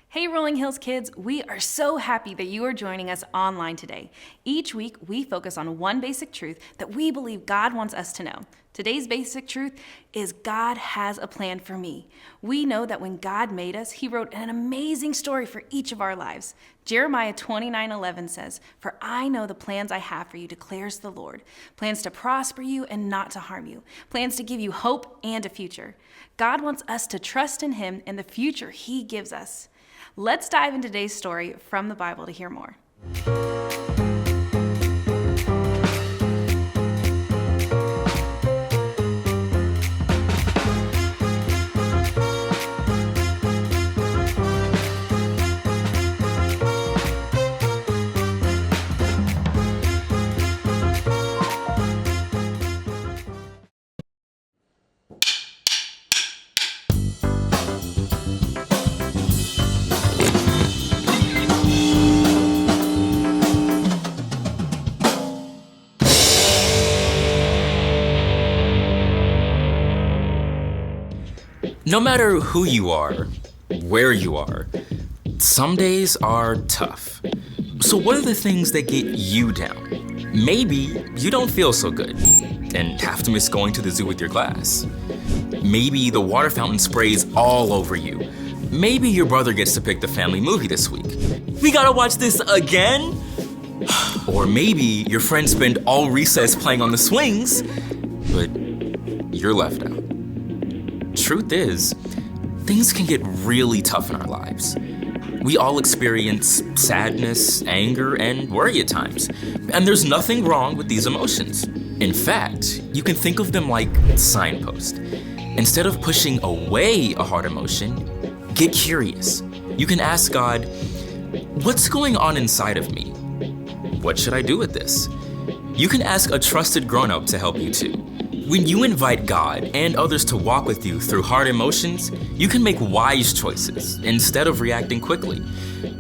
Hey Rolling Hills kids, we are so happy that you are joining us online today. Each week, we focus on one basic truth that we believe God wants us to know. Today's basic truth is God has a plan for me. We know that when God made us, He wrote an amazing story for each of our lives. Jeremiah 29:11 says, "For I know the plans I have for you, declares the Lord. Plans to prosper you and not to harm you. Plans to give you hope and a future." God wants us to trust in Him and the future He gives us. Let's dive into today's story from the Bible to hear more. No matter who you are, where you are, some days are tough. So what are the things that get you down? Maybe you don't feel so good and have to miss going to the zoo with your class. Maybe the water fountain sprays all over you. Maybe your brother gets to pick the family movie this week. We gotta watch this again? Or maybe your friends spend all recess playing on the swings, but you're left out. Truth is, things can get really tough in our lives. We all experience sadness, anger, and worry at times. And there's nothing wrong with these emotions. In fact, you can think of them like signposts. Instead of pushing away a hard emotion, get curious. You can ask God, what's going on inside of me? What should I do with this? You can ask a trusted grown-up to help you too. When you invite God and others to walk with you through hard emotions, you can make wise choices instead of reacting quickly.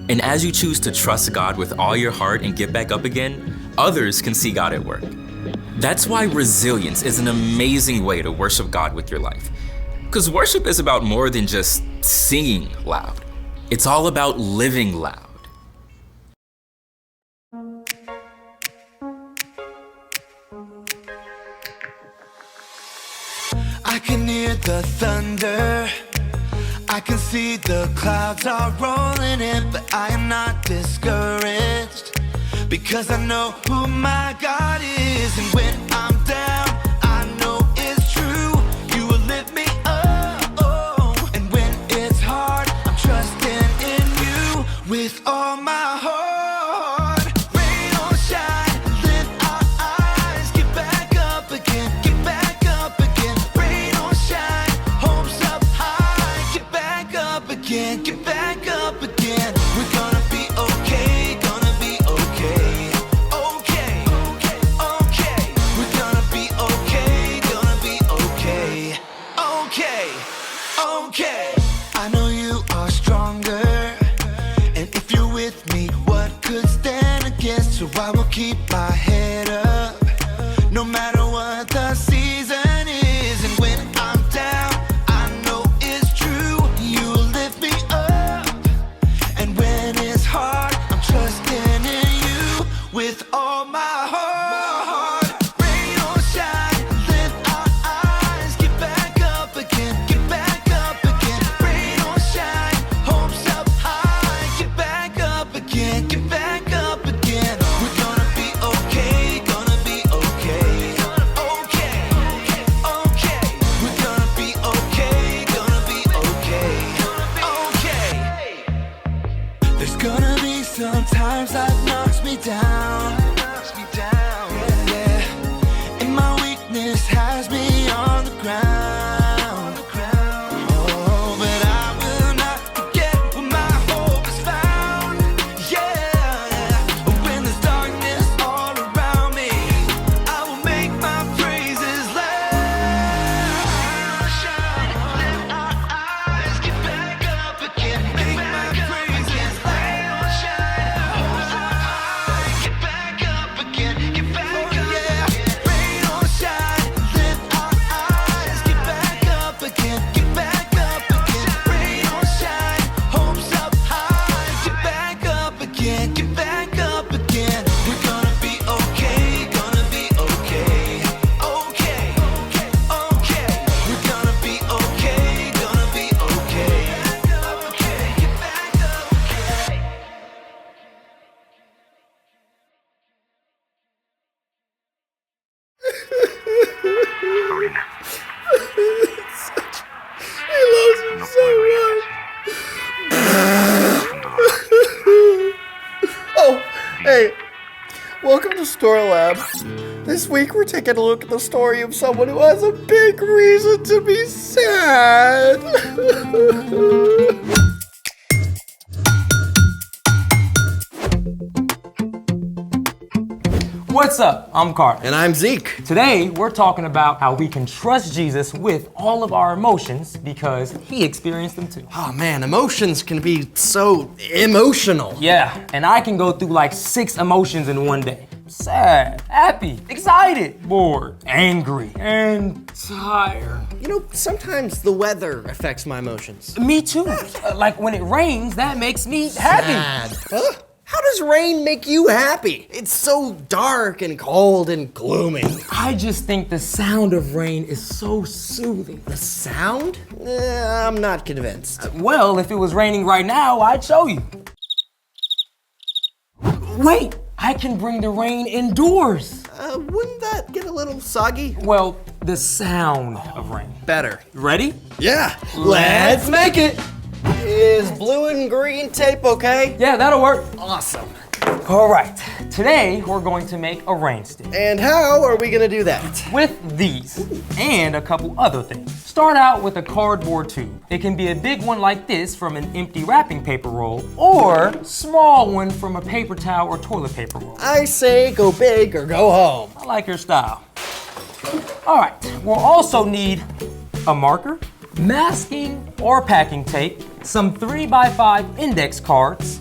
And as you choose to trust God with all your heart and get back up again, others can see God at work. That's why resilience is an amazing way to worship God with your life. Because worship is about more than just singing loud. It's all about living loud. I can hear the thunder, I can see the clouds are rolling in, but I am not discouraged, because I know who my God is. And when I'm down, I know it's true, you will lift me up. And when it's hard, I'm trusting in you with all my heart. Rain or shine, lift our eyes, get back up again, get back up again. Get back up again. We're gonna be okay, gonna be okay. Okay, okay, okay. We're gonna be okay, gonna be okay. Okay, okay. I know you are stronger, and if you're with me, what could stand against? So I will keep my head up, no matter what the season is. And when I'm down, I know it's true, you lift me up. And when it's hard, I'm trusting in you with all my heart. Rain or shine, lift our eyes, get back up again, get back up again. Rain or shine, hopes up high, get back up again, get back up again. We're gonna be okay, gonna be okay. Okay, okay. We're gonna be okay, gonna be okay. Okay. There's gonna be some times life knocks me down. Yeah. And my weakness has me on the ground. Oh, but I will not forget where my hope is found. Yeah. When there's darkness all around me, I will make my praises loud. Shine, lift our eyes, get back up again, make my praises loud. Shine, hold our eyes, get back Hey, welcome to Story Lab. This week we're taking a look at the story of someone who has a big reason to be sad. What's up? I'm Carter. And I'm Zeke. Today, we're talking about how we can trust Jesus with all of our emotions because he experienced them too. Oh man, emotions can be so emotional. Yeah, and I can go through like 6 emotions in one day. Sad, happy, excited, bored, angry, and tired. You know, sometimes the weather affects my emotions. Me too. Like when it rains, that makes me happy. Sad. Huh? How does rain make you happy? It's so dark and cold and gloomy. I just think the sound of rain is so soothing. The sound? I'm not convinced. Well, if it was raining right now, I'd show you. Wait, I can bring the rain indoors. Wouldn't that get a little soggy? Well, the sound of rain. Better. Ready? Yeah. Let's make it. Is blue and green tape okay? Yeah, that'll work. Awesome. All right, today we're going to make a rain stick And how are we gonna do that? with these and a couple other things. Start out with a cardboard tube. It can be a big one like this from an empty wrapping paper roll or small one from a paper towel or toilet paper roll. I say go big or go home. I like your style. All right, we'll also need a marker, masking or packing tape, some 3x5 index cards,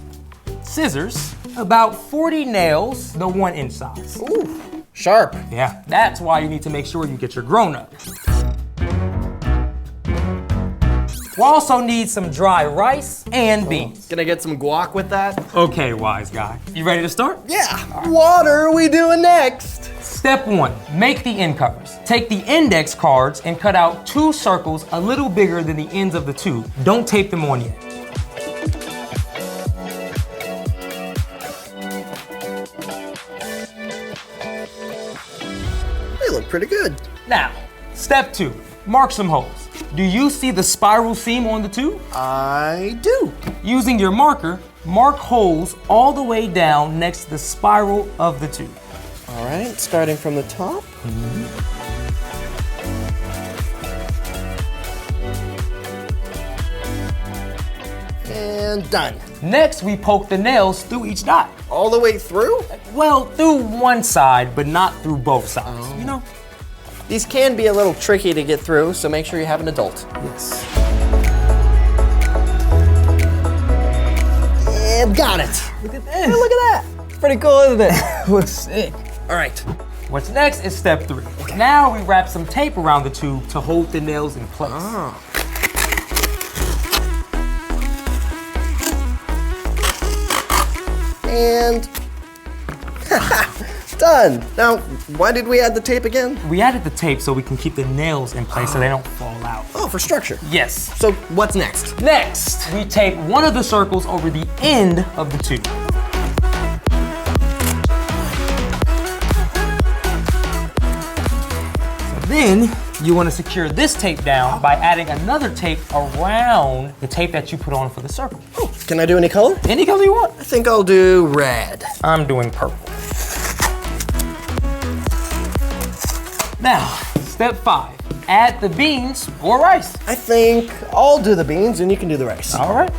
scissors, about 40 nails, the 1-inch size. Ooh, sharp. Yeah, that's why you need to make sure you get your grown-up. We'll also need some dry rice and beans. Gonna get some guac with that? Okay, wise guy. You ready to start? Yeah. What are we doing next? Step 1, make the end covers. Take the index cards and cut out 2 circles a little bigger than the ends of the tube. Don't tape them on yet. They look pretty good. Now, step 2, mark some holes. Do you see the spiral seam on the tube? I do. Using your marker, mark holes all the way down next to the spiral of the tube. All right, starting from the top. And done. Next, we poke the nails through each dot. All the way through? Well, through one side, but not through both sides. You know? These can be a little tricky to get through, so make sure you have an adult. Yes. And got it. Look at this. Hey, look at that. It's pretty cool, isn't it? Looks sick. All right. What's next is step 3. Now we wrap some tape around the tube to hold the nails in place. And done. Now, why did we add the tape again? We added the tape so we can keep the nails in place so they don't fall out. Oh, for structure. Yes. So what's next? Next, we tape one of the circles over the end of the tube. Then you want to secure this tape down by adding another tape around the tape that you put on for the circle. Oh, can I do any color? Any color you want. I think I'll do red. I'm doing purple. Now, step 5. Add the beans or rice. I think I'll do the beans and you can do the rice. All right.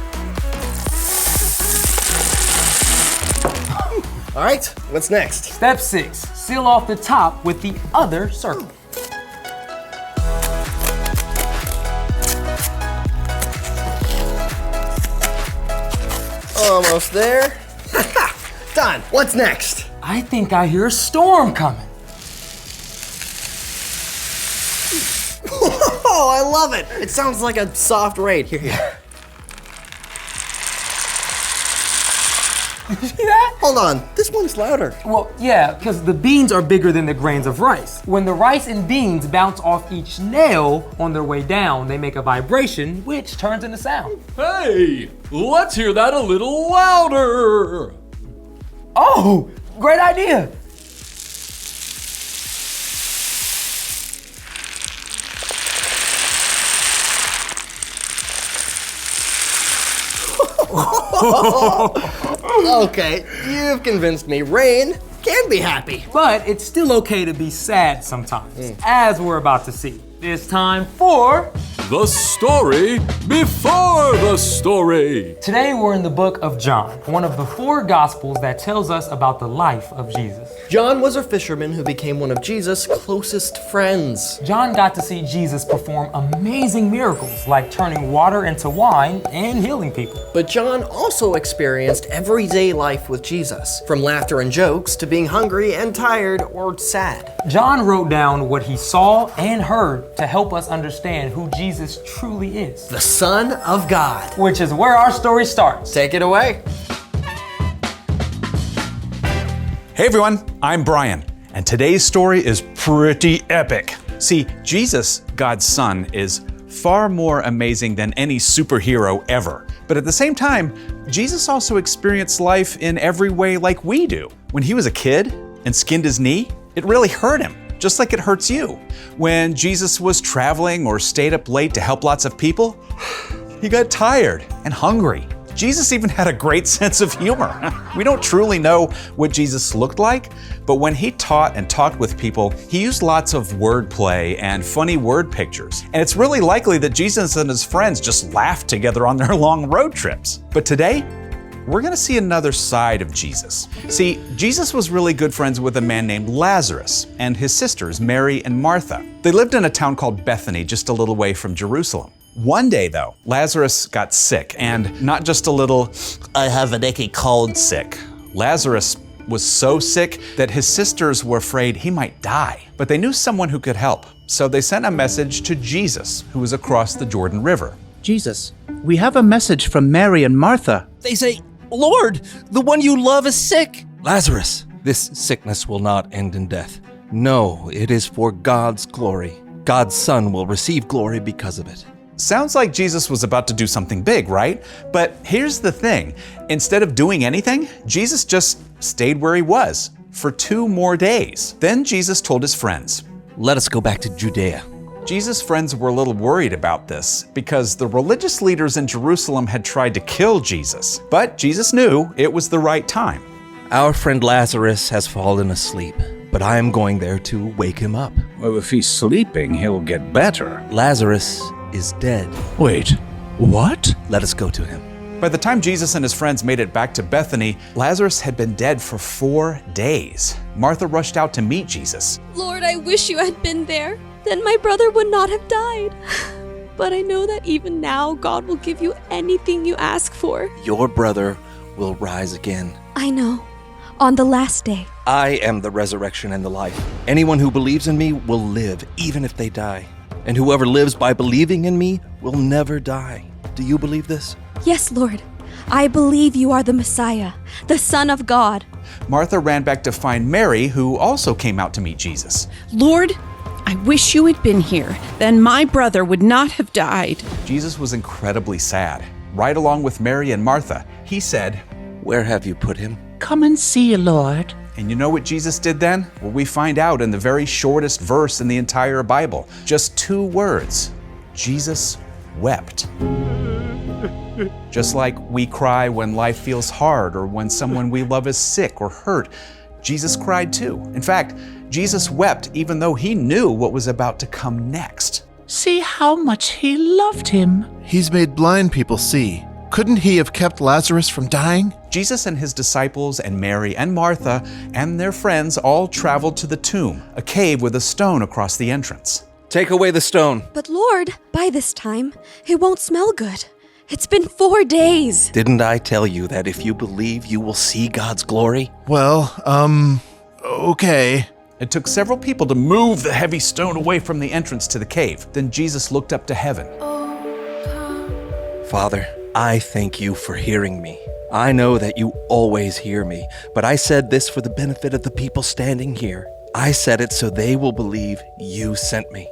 All right, what's next? Step 6. Seal off the top with the other circle. Almost there. Done. What's next? I think I hear a storm coming. Oh, I love it. It sounds like a soft rain. Here. You see that? Hold on, this one's louder. Well, yeah, because the beans are bigger than the grains of rice. When the rice and beans bounce off each nail on their way down, they make a vibration, which turns into sound. Hey, let's hear that a little louder. Oh, great idea. Okay, you've convinced me. Rain can be happy. But it's still okay to be sad sometimes, as we're about to see. It's time for... The story before the story. Today we're in the book of John, one of the 4 gospels that tells us about the life of Jesus. John was a fisherman who became one of Jesus' closest friends. John got to see Jesus perform amazing miracles like turning water into wine and healing people. But John also experienced everyday life with Jesus, from laughter and jokes to being hungry and tired or sad. John wrote down what he saw and heard to help us understand who Jesus truly is. The Son of God. Which is where our story starts. Take it away. Hey everyone, I'm Brian, and today's story is pretty epic. See, Jesus, God's Son, is far more amazing than any superhero ever. But at the same time, Jesus also experienced life in every way like we do. When he was a kid and skinned his knee, it really hurt him, just like it hurts you. When Jesus was traveling or stayed up late to help lots of people, he got tired and hungry. Jesus even had a great sense of humor. We don't truly know what Jesus looked like, but when he taught and talked with people, he used lots of wordplay and funny word pictures. And it's really likely that Jesus and his friends just laughed together on their long road trips. But today, we're gonna see another side of Jesus. See, Jesus was really good friends with a man named Lazarus and his sisters, Mary and Martha. They lived in a town called Bethany, just a little way from Jerusalem. One day, though, Lazarus got sick, and not just a little, I have an achy cold sick. Lazarus was so sick that his sisters were afraid he might die, but they knew someone who could help. So they sent a message to Jesus, who was across the Jordan River. Jesus, we have a message from Mary and Martha. They say, Lord, the one you love is sick. Lazarus, this sickness will not end in death. No, it is for God's glory. God's Son will receive glory because of it. Sounds like Jesus was about to do something big, right? But here's the thing. Instead of doing anything, Jesus just stayed where he was for 2 more days. Then Jesus told his friends, Let us go back to Judea. Jesus' friends were a little worried about this because the religious leaders in Jerusalem had tried to kill Jesus. But Jesus knew it was the right time. Our friend Lazarus has fallen asleep, but I am going there to wake him up. Well, if he's sleeping, he'll get better. Lazarus is dead. Wait, what? Let us go to him. By the time Jesus and his friends made it back to Bethany, Lazarus had been dead for 4 days. Martha rushed out to meet Jesus. Lord, I wish you had been there. Then my brother would not have died. But I know that even now, God will give you anything you ask for. Your brother will rise again. I know. On the last day. I am the resurrection and the life. Anyone who believes in me will live, even if they die. And whoever lives by believing in me will never die. Do you believe this? Yes, Lord. I believe you are the Messiah, the Son of God. Martha ran back to find Mary, who also came out to meet Jesus. Lord, I wish you had been here. Then my brother would not have died. Jesus was incredibly sad. Right along with Mary and Martha, he said, Where have you put him? Come and see, Lord. And you know what Jesus did then? Well, we find out in the very shortest verse in the entire Bible. Just 2 words. Jesus wept. Just like we cry when life feels hard or when someone we love is sick or hurt, Jesus cried too. In fact, Jesus wept even though he knew what was about to come next. See how much he loved him. He's made blind people see. Couldn't he have kept Lazarus from dying? Jesus and his disciples and Mary and Martha and their friends all traveled to the tomb, a cave with a stone across the entrance. Take away the stone. But Lord, by this time, it won't smell good. It's been 4 days. Didn't I tell you that if you believe, you will see God's glory? Well, okay. It took several people to move the heavy stone away from the entrance to the cave. Then Jesus looked up to heaven. Father, I thank you for hearing me. I know that you always hear me, but I said this for the benefit of the people standing here. I said it so they will believe you sent me.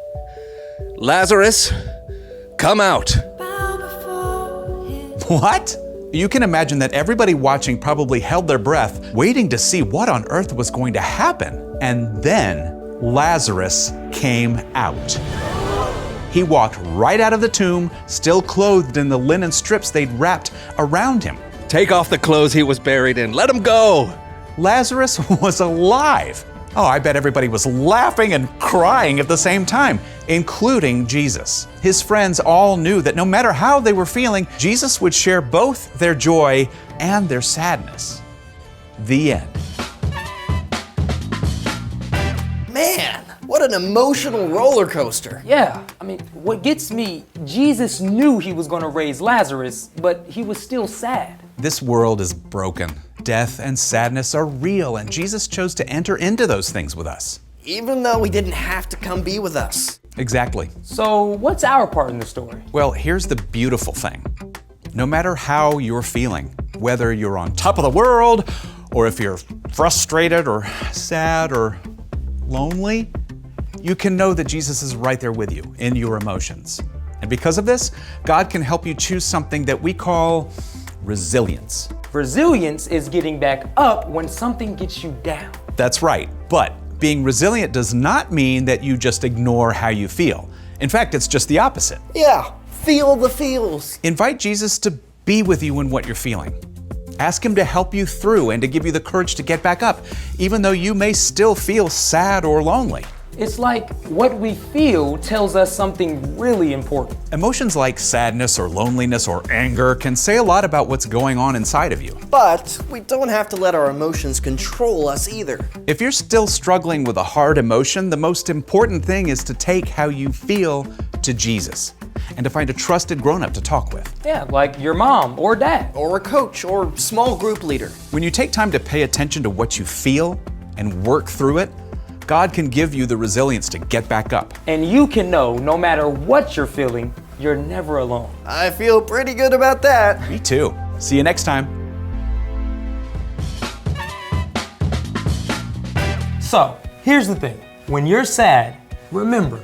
Lazarus, come out. What? You can imagine that everybody watching probably held their breath, waiting to see what on earth was going to happen. And then Lazarus came out. He walked right out of the tomb, still clothed in the linen strips they'd wrapped around him. Take off the clothes he was buried in. Let him go. Lazarus was alive. Oh, I bet everybody was laughing and crying at the same time, including Jesus. His friends all knew that no matter how they were feeling, Jesus would share both their joy and their sadness. The end. Man, what an emotional roller coaster. Yeah, I mean, what gets me, Jesus knew he was gonna raise Lazarus, but he was still sad. This world is broken. Death and sadness are real, and Jesus chose to enter into those things with us. Even though he didn't have to come be with us. Exactly. So, what's our part in the story? Well, here's the beautiful thing. No matter how you're feeling, whether you're on top of the world, or if you're frustrated or sad or lonely, you can know that Jesus is right there with you in your emotions. And because of this, God can help you choose something that we call resilience. Resilience is getting back up when something gets you down. That's right, but being resilient does not mean that you just ignore how you feel. In fact, it's just the opposite. Yeah, feel the feels. Invite Jesus to be with you in what you're feeling. Ask him to help you through and to give you the courage to get back up, even though you may still feel sad or lonely. It's like what we feel tells us something really important. Emotions like sadness or loneliness or anger can say a lot about what's going on inside of you. But we don't have to let our emotions control us either. If you're still struggling with a hard emotion, the most important thing is to take how you feel to Jesus and to find a trusted grown-up to talk with. Yeah, like your mom or dad. Or a coach or small group leader. When you take time to pay attention to what you feel and work through it, God can give you the resilience to get back up. And you can know no matter what you're feeling, you're never alone. I feel pretty good about that. Me too. See you next time. So, here's the thing. When you're sad, remember,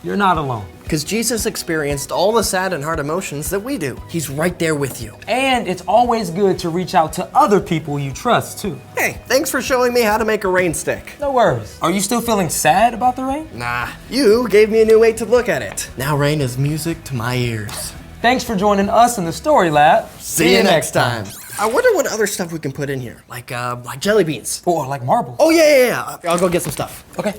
you're not alone. Because Jesus experienced all the sad and hard emotions that we do. He's right there with you. And it's always good to reach out to other people you trust, too. Hey, thanks for showing me how to make a rain stick. No worries. Are you still feeling sad about the rain? Nah, you gave me a new way to look at it. Now rain is music to my ears. Thanks for joining us in the Story Lab. See you next time. I wonder what other stuff we can put in here, like jelly beans. Or like marbles. Oh, yeah. I'll go get some stuff. Okay.